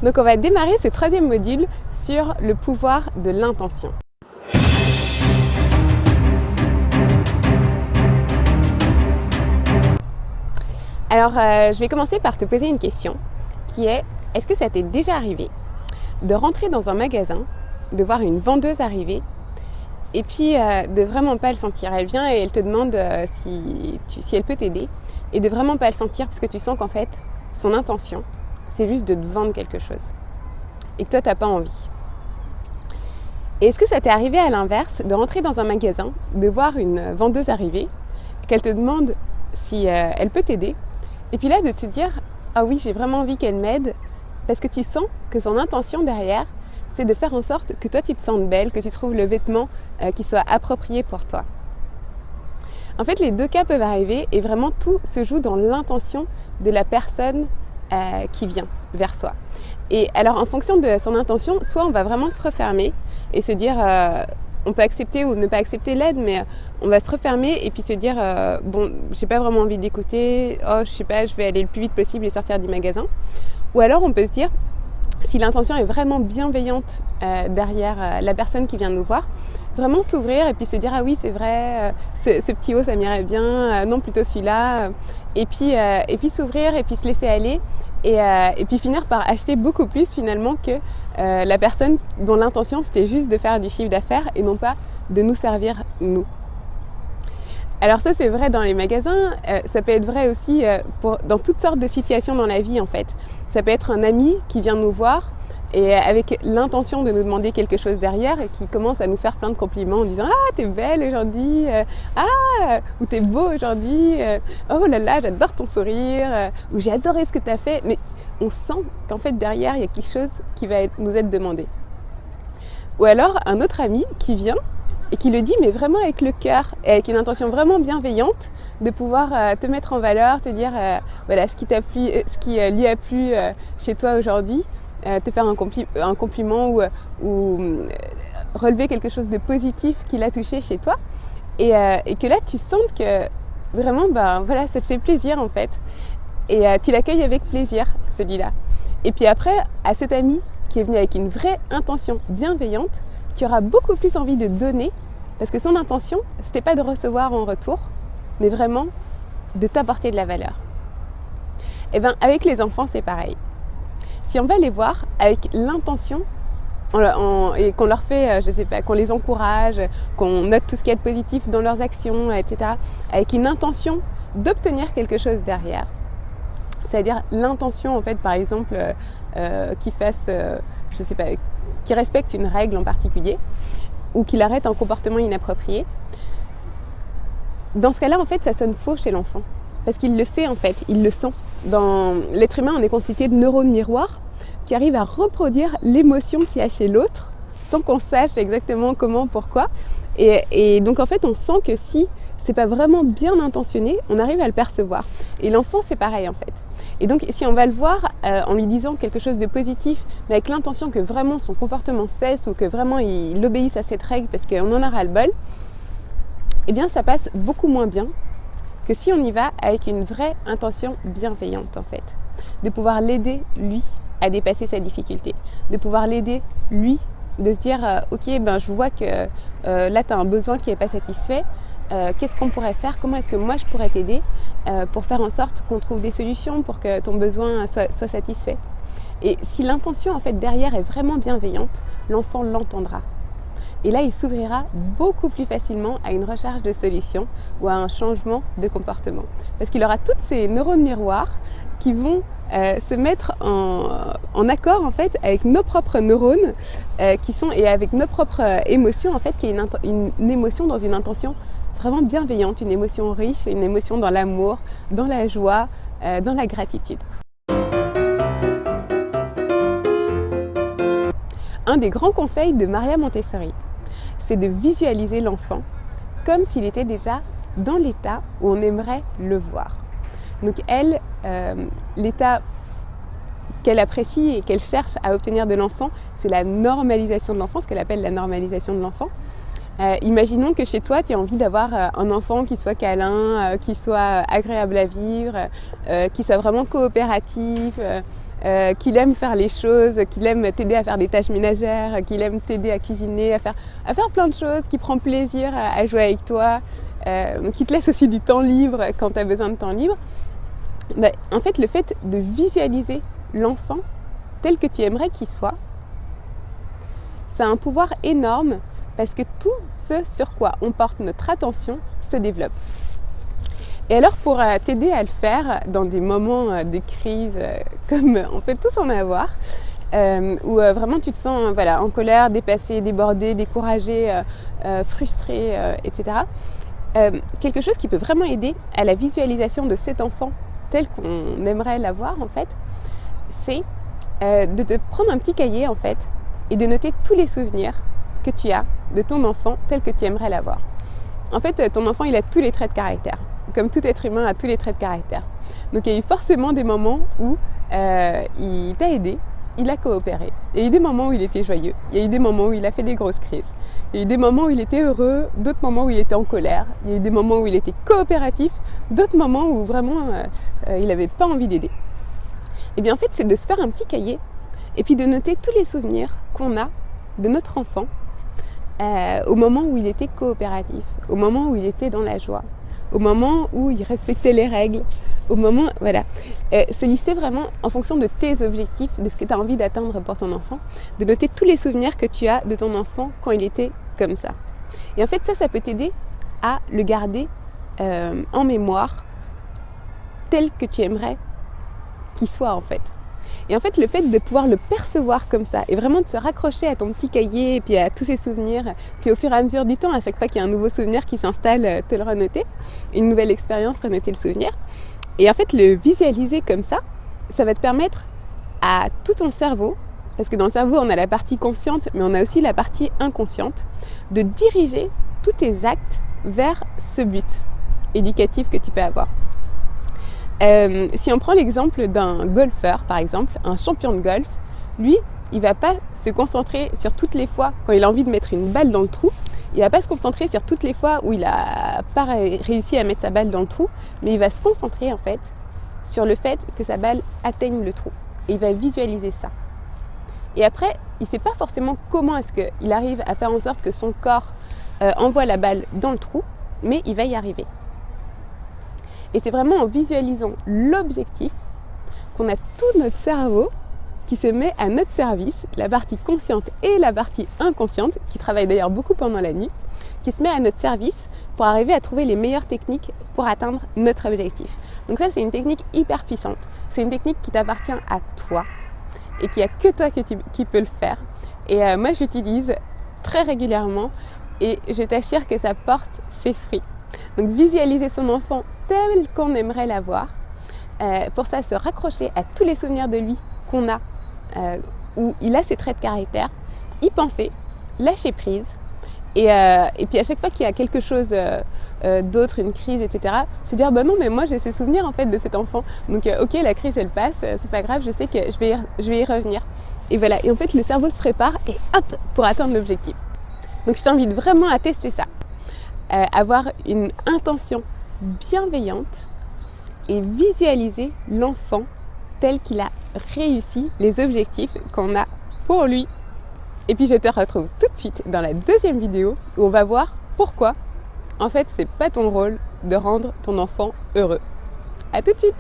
Donc on va démarrer ce troisième module sur le pouvoir de l'intention. Alors je vais commencer par te poser une question qui est, est-ce que ça t'est déjà arrivé de rentrer dans un magasin, de voir une vendeuse arriver et puis de vraiment pas le sentir. Elle vient et elle te demande si elle peut t'aider et de vraiment pas le sentir parce que tu sens qu'en fait son intention c'est juste de te vendre quelque chose et que toi t'as pas envie. Et est-ce que ça t'est arrivé à l'inverse de rentrer dans un magasin, de voir une vendeuse arriver, qu'elle te demande si elle peut t'aider et puis là de te dire ah oui j'ai vraiment envie qu'elle m'aide parce que tu sens que son intention derrière c'est de faire en sorte que toi tu te sentes belle, que tu trouves le vêtement qui soit approprié pour toi. En fait les deux cas peuvent arriver et vraiment tout se joue dans l'intention de la personne qui vient vers soi. Et alors en fonction de son intention, soit on va vraiment se refermer et se dire on peut accepter ou ne pas accepter l'aide, mais on va se refermer et puis se dire bon j'ai pas vraiment envie d'écouter, oh je sais pas, je vais aller le plus vite possible et sortir du magasin. Ou alors on peut se dire si l'intention est vraiment bienveillante derrière la personne qui vient nous voir, vraiment s'ouvrir et puis se dire ah oui c'est vrai, ce petit haut ça m'irait bien, non plutôt celui-là, et puis s'ouvrir et puis se laisser aller et puis finir par acheter beaucoup plus finalement que la personne dont l'intention c'était juste de faire du chiffre d'affaires et non pas de nous servir nous. Alors ça c'est vrai dans les magasins, ça peut être vrai aussi dans toutes sortes de situations dans la vie en fait. Ça peut être un ami qui vient nous voir et avec l'intention de nous demander quelque chose derrière et qui commence à nous faire plein de compliments en disant « Ah, t'es belle aujourd'hui !» Ah, ou « T'es beau aujourd'hui !» Oh là là, j'adore ton sourire !» ou « J'ai adoré ce que t'as fait !» Mais on sent qu'en fait derrière il y a quelque chose qui va nous être demandé. Ou alors un autre ami qui vient et qui le dit mais vraiment avec le cœur et avec une intention vraiment bienveillante de pouvoir te mettre en valeur, te dire voilà ce qui lui a plu chez toi aujourd'hui, te faire un compliment ou relever quelque chose de positif qui l'a touché chez toi et que là tu sentes que vraiment voilà ça te fait plaisir en fait et tu l'accueilles avec plaisir celui-là. Et puis après à cet ami qui est venu avec une vraie intention bienveillante, tu auras beaucoup plus envie de donner parce que son intention, c'était pas de recevoir en retour, mais vraiment de t'apporter de la valeur. Et bien, avec les enfants, c'est pareil. Si on va les voir avec l'intention et qu'on leur fait, je sais pas, qu'on les encourage, qu'on note tout ce qui est positif dans leurs actions, etc., avec une intention d'obtenir quelque chose derrière, c'est-à-dire l'intention, en fait, par exemple, qu'ils fassent, je sais pas, qu'ils respectent une règle en particulier, ou qu'il arrête un comportement inapproprié. Dans ce cas-là, en fait, ça sonne faux chez l'enfant. Parce qu'il le sait, en fait, il le sent. Dans l'être humain, on est constitué de neurones miroirs qui arrivent à reproduire l'émotion qu'il y a chez l'autre sans qu'on sache exactement comment, pourquoi. Et donc, en fait, on sent que si c'est pas vraiment bien intentionné, on arrive à le percevoir. Et l'enfant, c'est pareil, en fait. Et donc, si on va le voir en lui disant quelque chose de positif, mais avec l'intention que vraiment son comportement cesse ou que vraiment il obéisse à cette règle parce qu'on en a ras-le-bol, eh bien, ça passe beaucoup moins bien que si on y va avec une vraie intention bienveillante, en fait. De pouvoir l'aider, lui, à dépasser sa difficulté. De pouvoir l'aider, lui, de se dire « Ok, je vois que là, tu as un besoin qui n'est pas satisfait. Qu'est-ce qu'on pourrait faire ? Comment est-ce que moi, je pourrais t'aider pour faire en sorte qu'on trouve des solutions pour que ton besoin soit satisfait ?» Et si l'intention, en fait, derrière est vraiment bienveillante, l'enfant l'entendra. Et là, il s'ouvrira beaucoup plus facilement à une recherche de solutions ou à un changement de comportement. Parce qu'il aura toutes ces neurones miroirs qui vont se mettre en accord en fait avec nos propres neurones et avec nos propres émotions en fait, qui est une émotion dans une intention vraiment bienveillante, une émotion riche, une émotion dans l'amour, dans la joie, dans la gratitude. Un des grands conseils de Maria Montessori, c'est de visualiser l'enfant comme s'il était déjà dans l'état où on aimerait le voir. Donc elle, l'état qu'elle apprécie et qu'elle cherche à obtenir de l'enfant, c'est la normalisation de l'enfant, ce qu'elle appelle la normalisation de l'enfant. Imaginons que chez toi, tu as envie d'avoir un enfant qui soit câlin, qui soit agréable à vivre, qui soit vraiment coopératif, qu'il aime faire les choses, qu'il aime t'aider à faire des tâches ménagères, qu'il aime t'aider à cuisiner, à faire plein de choses, qui prend plaisir à jouer avec toi, qui te laisse aussi du temps libre quand tu as besoin de temps libre. En fait, le fait de visualiser l'enfant tel que tu aimerais qu'il soit, ça a un pouvoir énorme parce que tout ce sur quoi on porte notre attention se développe. Et alors pour t'aider à le faire dans des moments de crise comme on peut tous en avoir, où vraiment tu te sens en colère, dépassé, débordé, découragé, frustré, etc. Quelque chose qui peut vraiment aider à la visualisation de cet enfant tel qu'on aimerait l'avoir en fait, c'est de te prendre un petit cahier en fait et de noter tous les souvenirs que tu as de ton enfant tel que tu aimerais l'avoir. En fait, ton enfant, il a tous les traits de caractère. Comme tout être humain a tous les traits de caractère. Donc il y a eu forcément des moments où il t'a aidé, il a coopéré. Il y a eu des moments où il était joyeux. Il y a eu des moments où il a fait des grosses crises. Il y a eu des moments où il était heureux, d'autres moments où il était en colère. Il y a eu des moments où il était coopératif, d'autres moments où vraiment il n'avait pas envie d'aider. Et bien en fait, c'est de se faire un petit cahier et puis de noter tous les souvenirs qu'on a de notre enfant au moment où il était coopératif, au moment où il était dans la joie, au moment où il respectait les règles, au moment, se lister vraiment en fonction de tes objectifs, de ce que tu as envie d'atteindre pour ton enfant, de noter tous les souvenirs que tu as de ton enfant quand il était comme ça. Et en fait, ça peut t'aider à le garder en mémoire tel que tu aimerais qu'il soit en fait. Et en fait, le fait de pouvoir le percevoir comme ça et vraiment de se raccrocher à ton petit cahier et puis à tous ces souvenirs, puis au fur et à mesure du temps, à chaque fois qu'il y a un nouveau souvenir qui s'installe, te le renoter, une nouvelle expérience, renoter le souvenir. Et en fait, le visualiser comme ça va te permettre à tout ton cerveau, parce que dans le cerveau, on a la partie consciente, mais on a aussi la partie inconsciente, de diriger tous tes actes vers ce but éducatif que tu peux avoir. Si on prend l'exemple d'un golfeur, par exemple, un champion de golf, lui, il ne va pas se concentrer sur toutes les fois quand il a envie de mettre une balle dans le trou. Il ne va pas se concentrer sur toutes les fois où il n'a pas réussi à mettre sa balle dans le trou, mais il va se concentrer en fait sur le fait que sa balle atteigne le trou. Et il va visualiser ça. Et après, il ne sait pas forcément comment est-ce qu'il arrive à faire en sorte que son corps envoie la balle dans le trou, mais il va y arriver. Et c'est vraiment en visualisant l'objectif qu'on a tout notre cerveau qui se met à notre service, la partie consciente et la partie inconsciente, qui travaille d'ailleurs beaucoup pendant la nuit, qui se met à notre service pour arriver à trouver les meilleures techniques pour atteindre notre objectif. Donc ça, c'est une technique hyper puissante. C'est une technique qui t'appartient à toi et qu'il n'y a que toi qui peux le faire. Et moi, j'utilise très régulièrement et je t'assure que ça porte ses fruits. Donc visualiser son enfant tel qu'on aimerait l'avoir. Pour ça, se raccrocher à tous les souvenirs de lui qu'on a, où il a ses traits de caractère, y penser, lâcher prise. Et puis à chaque fois qu'il y a quelque chose d'autre, une crise, etc., se dire non mais moi j'ai ces souvenirs en fait de cet enfant. Donc ok, la crise elle passe, c'est pas grave, je sais que je vais y revenir. Et voilà, et en fait le cerveau se prépare et hop, pour atteindre l'objectif. Donc je t'invite vraiment à tester ça. Avoir une intention bienveillante et visualiser l'enfant tel qu'il a réussi les objectifs qu'on a pour lui. Et puis je te retrouve tout de suite dans la deuxième vidéo où on va voir pourquoi en fait c'est pas ton rôle de rendre ton enfant heureux. À tout de suite.